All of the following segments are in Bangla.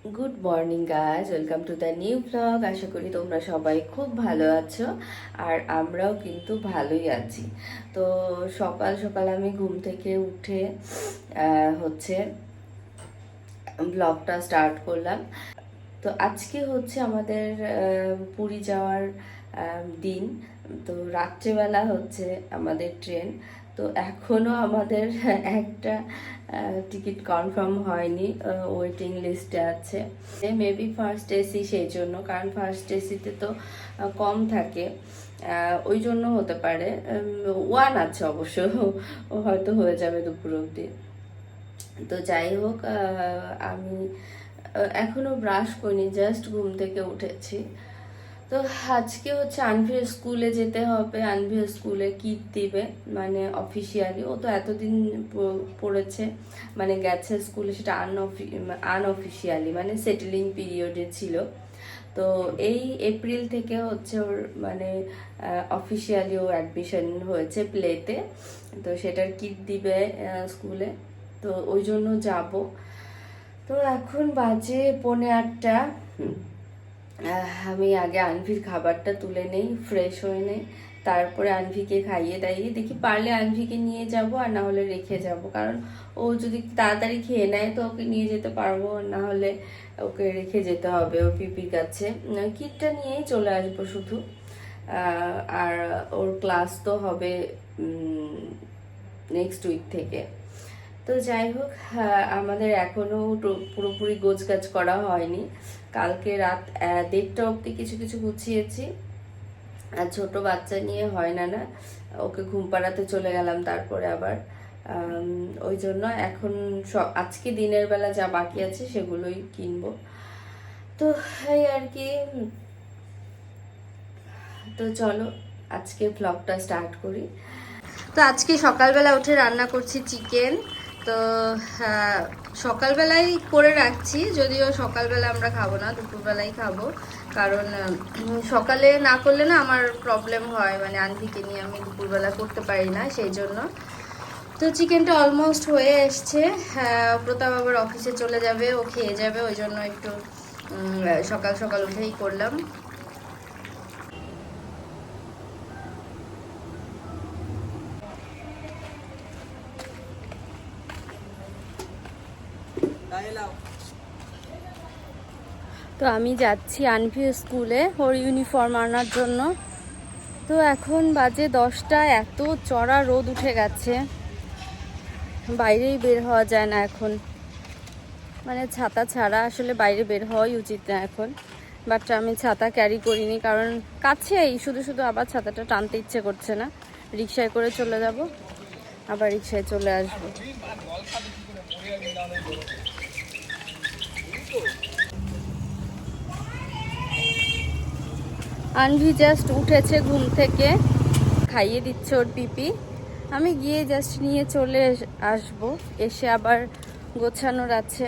Good morning guys, welcome to the new blog. আশা করি তোমরা সবাই খুব ভালো আছো আর আমরাও কিন্তু ভালোই আছি। তো সকাল সকাল আমি ঘুম থেকে উঠে হচ্ছে ব্লগটা স্টার্ট করলাম। তো আজকে হচ্ছে আমাদের পুরী যাওয়ার দিন। তো রাত্রেবেলা হচ্ছে আমাদের ট্রেন। তো এখনো আমাদের একটা টিকিট কনফার্ম হয়নি, ওয়েটিং লিস্টে আছে। মেবি ফার্স্ট এসি, সেই জন্য, কারণ ফার্স্ট এসিতে তো কম থাকে, ওই জন্য হতে পারে। ওয়ান আছে অবশ্য, ও হয়তো হয়ে যাবে দুপুর অবধি। তো যাই হোক, আমি এখনো ব্রাশ করিনি, জাস্ট ঘুম থেকে উঠেছি। তো আজকে হচ্ছে আনভির স্কুলে যেতে হবে। আনভির স্কুলে কিট দিবে, মানে অফিসিয়ালি। ও তো এতদিন পড়েছে, মানে গেছে স্কুলে, সেটা আনঅফিসিয়ালি, মানে সেটেলিং পিরিয়ডে ছিল। তো এই এপ্রিল থেকে হচ্ছে ওর মানে অফিসিয়ালি ও অ্যাডমিশন হয়েছে প্লেতে। তো সেটার কিট দিবে স্কুলে, তো ওই জন্য যাব। তো এখন বাজে 8:45। আমি আগে আনভির খাবারটা তুলে নেই, ফ্রেশ হয়ে নেই, তারপরে আনভিকে খাইয়ে দাইয়ে দেখি, পারলে আনভিকে নিয়ে যাব, আর না হলে রেখে যাব। কারণ ও যদি তাড়াতাড়ি খেয়ে নেয় তো ওকে নিয়ে যেতে পারবো, না হলে ওকে রেখে যেতে হবে ওর পিপির কাছে। কিটটা নিয়েই চলে আসবো শুধু। আর ওর ক্লাস তো হবে নেক্সট উইক থেকে। তো যাই হোক, আমাদের এখনো পুরোপুরি গোছগাছ করা হয়নি। কালকে রাত 1:30 অবধি কিছু কিছু গুছিয়েছি। আর ছোট বাচ্চা নিয়ে হয় না, ওকে ঘুম পাড়াতে চলে গেলাম, তারপরে আবার ওই জন্য এখন আজকে দিনের বেলা যা বাকি আছে সেগুলোই কিনবো। তো এই আর কি। তো চলো আজকে ব্লগটা স্টার্ট করি। তো আজকে সকালবেলা উঠে রান্না করছি চিকেন। তো সকালবেলাই করে রাখছি, যদিও সকালবেলা আমরা খাবো না, দুপুরবেলাই খাবো। কারণ সকালে না করলে না আমার প্রবলেম হয়, মানে আন্টিকে নিয়ে আমি দুপুরবেলা করতে পারি না, সেই জন্য। তো চিকেনটা অলমোস্ট হয়ে এসছে। প্রতাপ আবার অফিসে চলে যাবে, ও খেয়ে যাবে, ওই জন্য একটু সকাল সকাল উঠেই করলাম। তো আমি যাচ্ছি আনভি স্কুলে ওর ইউনিফর্ম আনার জন্য। তো এখন বাজে 10টা, এত চড়া রোদ উঠে গেছে, বাইরেই বের হওয়া যায় না এখন। মানে ছাতা ছাড়া আসলে বাইরে বের হওয়াই উচিত না এখন। বাট আমি ছাতা ক্যারি করিনি, কারণ কাছেই, শুধু শুধু আবার ছাতাটা টানতে ইচ্ছে করছে না। রিক্সায় করে চলে যাব, আবার রিক্সায় চলে আসবো। আনভি জাস্ট উঠেছে ঘুম থেকে, খাইয়ে দিচ্ছে ওর পিপি। আমি গিয়ে জাস্ট নিয়ে চলে আসবো, এসে আবার গোছানোর আছে।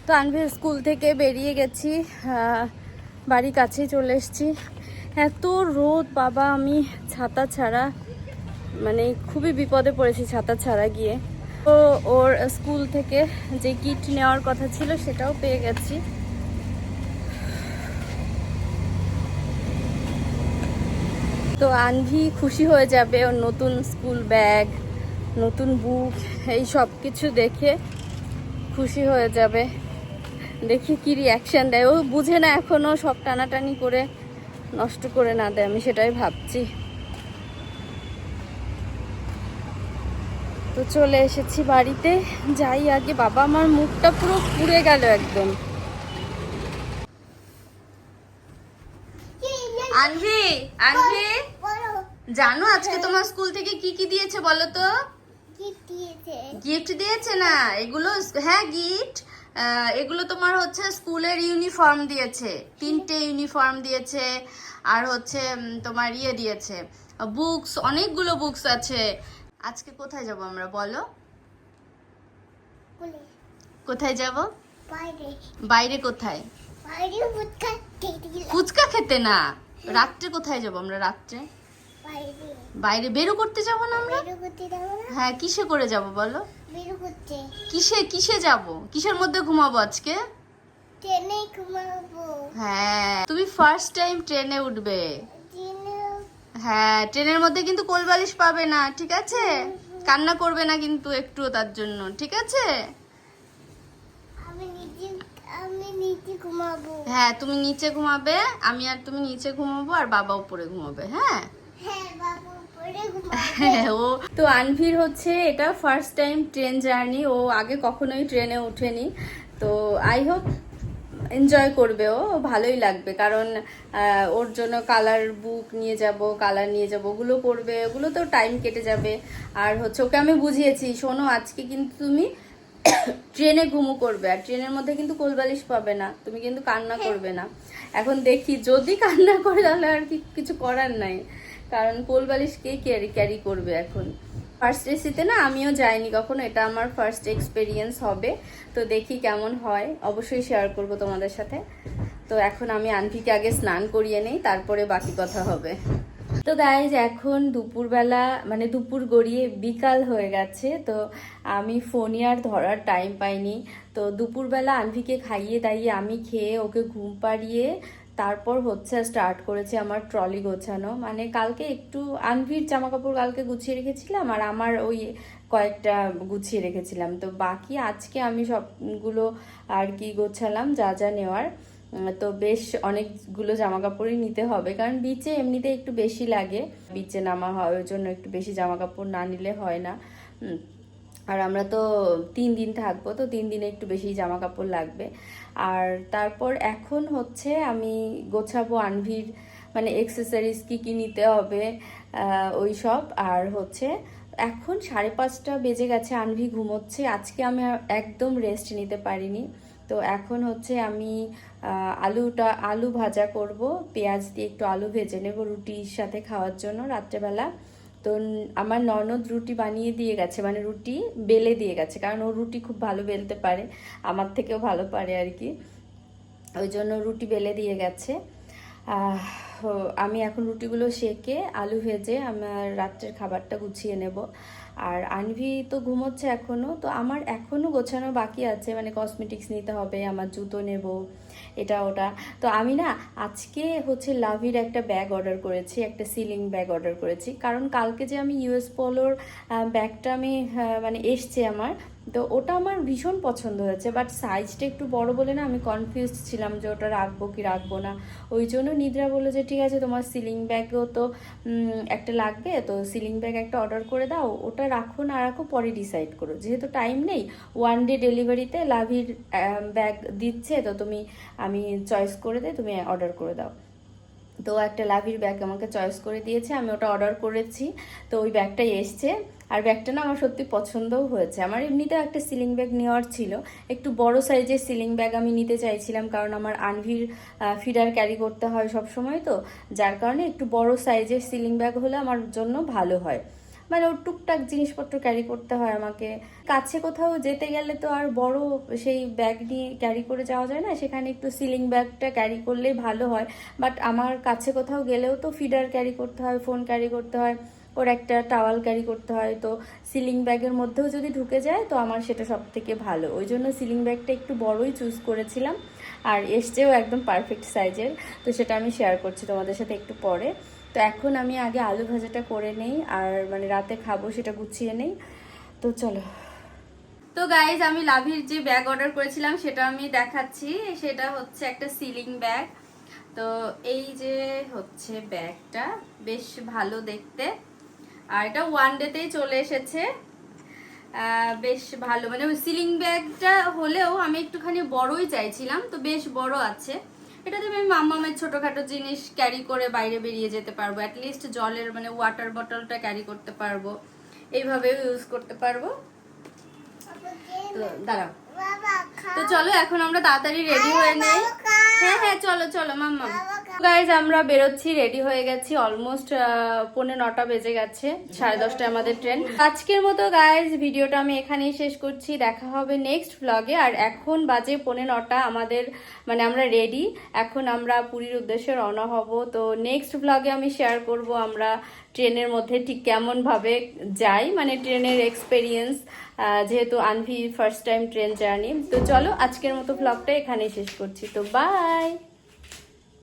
তো আনভির স্কুল থেকে বেরিয়ে গেছি, বাড়ির কাছেই চলে এসেছি। এত রোদ বাবা, আমি ছাতা ছাড়া মানে খুবই বিপদে পড়েছি ছাতা ছাড়া গিয়ে। তো ওর স্কুল থেকে যে কিট নেওয়ার কথা ছিল সেটাও পেয়ে গেছি। তো আনভি খুশি হয়ে যাবে, ওর নতুন স্কুল ব্যাগ, নতুন বুক, এই সব কিছু দেখে খুশি হয়ে যাবে। দেখি কি রিয়াকশন দেয়, ও বুঝে না এখনো, সব টানাটানি করে নষ্ট করে না দেয়, আমি সেটাই ভাবছি। তো চলে এসেছি বাড়িতে, যাই আগে। বাবা আমার মুখটা পুরো পুড়ে গেল একদম। আনভি, আনভি, জানো আজকে তোমার স্কুল থেকে কি কি দিয়েছে বলো তো? গিফট দিয়েছে না এগুলো? হ্যাঁ গিফট। এগুলো তোমার হচ্ছে স্কুলের ইউনিফর্ম দিয়েছে, 3টে ইউনিফর্ম দিয়েছে, আর হচ্ছে তোমার ইয়ে দিয়েছে, বুকস, অনেকগুলো বুকস আছে। আজকে কোথায় যাব আমরা বলো? কোথায় যাব? বাইরে। বাইরে কোথায়? বাইরে ফুচকা খেতে না, রাত্রে কোথায় যাব আমরা? রাত্রে বাইরে বেরো করতে যাব না আমরা? হ্যাঁ, কিসে করে যাব বলো? কিসে কিসে যাব? কিসের মধ্যে ঘুমাবো আজকে? ট্রেনে ঘুমাবো। হ্যাঁ, তুমি ফার্স্ট টাইম ট্রেনে উঠবে। হ্যাঁ, ট্রেনের মধ্যে কিন্তু কোলবালিশ পাবে না, ঠিক আছে? কান্না করবে না কিন্তু একটুও তার জন্য, ঠিক আছে? আমি নিচে ঘুমাবো। হ্যাঁ, তুমি নিচে ঘুমাবে, আমি আর তুমি নিচে ঘুমাবো, আর বাবা উপরে ঘুমাবে। হ্যাঁ ও তো আনভির হচ্ছে এটা ফার্স্ট টাইম ট্রেন জার্নি, ও আগে কখনোই ট্রেনে ওঠেনি। তো আই হোপ এনজয় করবে, ও ভালোই লাগবে, কারণ ওর জন্য কালার বুক নিয়ে যাব, কালার নিয়ে যাব, ওগুলো করবে, ওগুলো তো টাইম কেটে যাবে। আর হচ্ছে ওকে আমি বুঝিয়েছি, শোনো আজকে কিন্তু তুমি ট্রেনে ঘুমু করবে, আর ট্রেনের মধ্যে কিন্তু কোলবালিশ পাবে না, তুমি কিন্তু কান্না করবে না। এখন দেখি যদি কান্না করে তাহলে আর কিছু করার নাই, কারণ কোলবালিশ কে ক্যারি করবে এখন। ফার্স্ট এসিতে না আমিও যাইনি কখনো, এটা আমার ফার্স্ট এক্সপেরিয়েন্স হবে, তো দেখি কেমন হয়, অবশ্যই শেয়ার করব তোমাদের সাথে। তো এখন আমি আন্টিকে আগে স্নান করিয়ে নেই, তারপরে বাকি কথা হবে। তো গাইজ এখন দুপুরবেলা, মানে দুপুর গড়িয়ে বিকাল হয়ে গেছে, তো আমি ফোনই আর ধরার টাইম পাইনি। তো দুপুরবেলা আনভিকে খাইয়ে দাইয়ে আমি খেয়ে ওকে ঘুম পাড়িয়ে তারপর হচ্ছে স্টার্ট করেছি আমার ট্রলি গোছানো। মানে কালকে একটু আনভির জামা কাপড় কালকে গুছিয়ে রেখেছিলাম, আর আমার ওই কয়েকটা গুছিয়ে রেখেছিলাম, তো বাকি আজকে আমি সবগুলো আর কি গোছালাম যা যা নেওয়ার। তো বেশ অনেকগুলো জামা কাপড়ই নিতে হবে, কারণ বিচে এমনিতে একটু বেশি লাগে, বিচে নামা হয় ওই জন্য একটু বেশি জামা কাপড় না নিলে হয় না। আর আমরা তো 3 দিন থাকবো, তো 3 দিনে একটু বেশি জামা কাপড় লাগবে। আর তারপর এখন হচ্ছে আমি গোছাবো আনভির মানে এক্সেসরিজ কি কি নিতে হবে ওই সব। আর হচ্ছে এখন 5:30 বেজে গেছে, আনভি ঘুমোচ্ছে, আজকে আমি একদম রেস্ট নিতে পারিনি। তো এখন হচ্ছে আমি আলু ভাজা করব, পেঁয়াজ দিয়ে একটু আলু ভেজে নেব রুটির সাথে খাওয়ার জন্য রাত্রেবেলা। তো আমার ননদ রুটি বানিয়ে দিয়ে গেছে, মানে রুটি বেলে দিয়ে গেছে, কারণ ও রুটি খুব ভালো বেলতে পারে, আমার থেকেও ভালো পারে আর কি, ওই জন্য রুটি বেলে দিয়ে গেছে। আমি এখন রুটিগুলো সেকে আলু ভেজে আমার রাত্রের খাবারটা গুছিয়ে নেব। আর আনভি তো ঘুমোচ্ছে এখনও, তো আমার এখনও গোছানো বাকি আছে, মানে কসমেটিক্স নিতে হবে, আমার জুতো নেব, এটা ওটা। তো আমি না আজকে হচ্ছে লাভির একটা ব্যাগ অর্ডার করেছি, একটা সিলিং ব্যাগ অর্ডার করেছি, কারণ কালকে যে আমি ইউএস পোলোর ব্যাগটা আমি মানে এসছে আমার, তো ওটা আমার ভীষণ পছন্দ হয়েছে, বাট সাইজটা একটু বড় বলে না আমি কনফিউজড ছিলাম যে ওটা রাখবো কি রাখবো না। ওই জন্য নিদ্রা বললো যে ঠিক আছে তোমার সিলিং ব্যাগও তো একটা লাগবে, তো সিলিং ব্যাগ একটা অর্ডার করে দাও, ওটা রাখো না রাখো পরে ডিসাইড করো, যেহেতু টাইম নেই, 1 ডে ডেলিভারিতে লাভির ব্যাগ দিচ্ছে, তো আমি চয়েস করে দিই, তুমি অর্ডার করে দাও। তো একটা লাভির ব্যাগ আমাকে চয়েস করে দিয়েছে, আমি ওটা অর্ডার করেছি, তো ওই ব্যাগটাই এসছে। আর ব্যাগটা না আমার সত্যি পছন্দও হয়েছে। আমার এমনিতেও একটা সিলিং ব্যাগ নেওয়ার ছিল, একটু বড় সাইজের সিলিং ব্যাগ আমি নিতে চাইছিলাম, কারণ আমার আনভির ফিডার ক্যারি করতে হয় সব সময়, তো যার কারণে একটু বড় সাইজের সিলিং ব্যাগ হলে আমার জন্য ভালো হয়, মানে ওর টুকটাক জিনিসপত্র ক্যারি করতে হয় আমাকে, কাছে কোথাও যেতে গেলে তো আর বড় সেই ব্যাগ নিয়ে ক্যারি করে যাওয়া যায় না, সেখানে একটু সিলিং ব্যাগটা ক্যারি করলেই ভালো হয়। বাট আমার কাছে কোথাও গেলেও তো ফিডার ক্যারি করতে হয়, ফোন ক্যারি করতে হয়, ওর একটা টাওয়াল ক্যারি করতে হয়, তো সিলিং ব্যাগের মধ্যেও যদি ঢুকে যায় তো আমার সেটা সব থেকে ভালো, ওই জন্য সিলিং ব্যাগটা একটু বড়ই চুজ করেছিলাম। আর এসছেও একদম পারফেক্ট সাইজের, তো সেটা আমি শেয়ার করছি তোমাদের সাথে একটু পরে। তো এখন আমি আগে আলু ভাজাটা করে নেই, আর মানে রাতে খাবো সেটা গুছিয়ে নেই, তো চলো। তো গাইজ আমি লাভির যে ব্যাগ অর্ডার করেছিলাম সেটা আমি দেখাচ্ছি, সেটা হচ্ছে একটা সিলিং ব্যাগ। তো এই যে হচ্ছে ব্যাগটা, বেশ ভালো দেখতে, আর এটা 1 ডেতেই চলে এসেছে, বেশ ভালো, মানে ওই সিলিং ব্যাগটা হলেও আমি একটুখানি বড়ই চাইছিলাম, তো বেশ বড় আছে। এটাতে আমি মাম্মামের ছোটখাটো জিনিস ক্যারি করে বাইরে বেরিয়ে যেতে পারবো, অ্যাটলিস্ট জলের মানে ওয়াটার বটলটা ক্যারি করতে পারবো, এইভাবেও ইউজ করতে পারবো। তো দাঁড়াও, তো চলো এখন আমরা তাড়াতাড়ি রেডি হয়ে নেই। হ্যাঁ হ্যাঁ চলো চলো মাম্মা। গাইজ আমরা বেরোচ্ছি, রেডি হয়ে গেছি, অলমোস্ট 9:45 বেজে গেছে, 10:30টায় আমাদের ট্রেন। আজকের মতো গাইজ ভিডিওটা আমি এখানেই শেষ করছি, দেখা হবে নেক্সট ব্লগে। আর এখন বাজে 9:45, আমাদের মানে আমরা রেডি, এখন আমরা পুরীর উদ্দেশ্যে রওনা হব। তো নেক্সট ব্লগে আমি শেয়ার করব আমরা ট্রেনের মধ্যে ঠিক কেমন ভাবে যাই, মানে ট্রেনের এক্সপেরিয়েন্স, যেহেতু আনভি ফার্স্ট টাইম ট্রেন জার্নি। তো চলো আজকের মতো ব্লগটা এখানেই শেষ করছি, তো বাই।